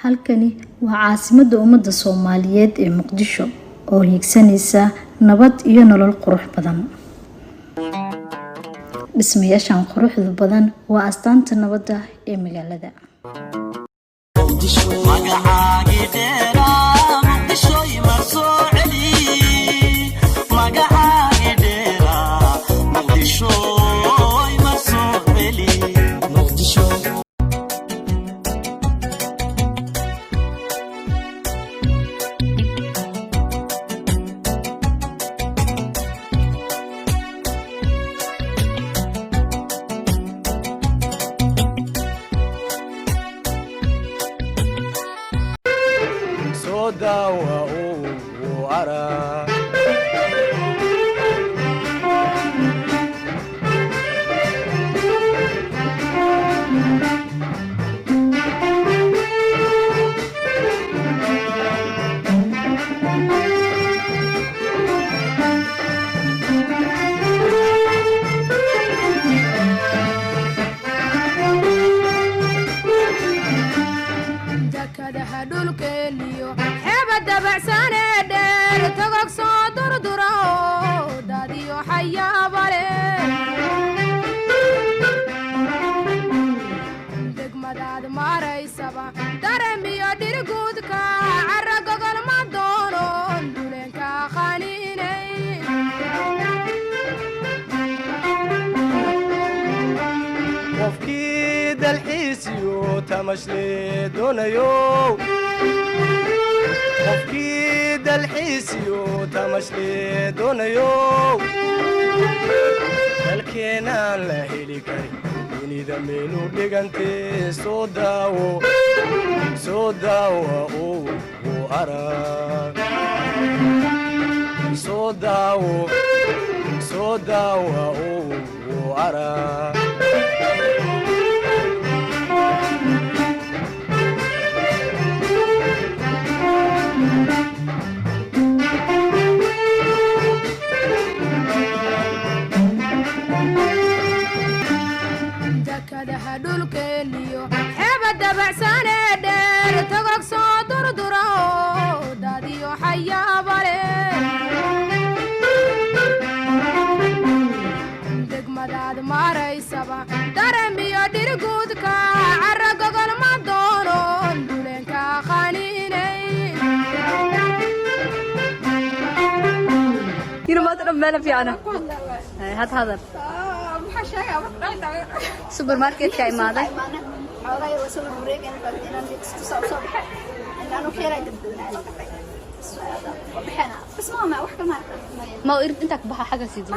halkani waa caasimadda ummadda Soomaaliyeed ee Muqdisho oo hiigsanaysa nabad iyo nolol qurux badan. dhismayaashan quruxda badan waa astaanta nabadda ee magaalada. هذا سوبر ماركت كاي ماذا حوالي وصل بريق أنا تصور لأنه خير بحنا بس ما وحكة ما أنت بها حاجة سيدي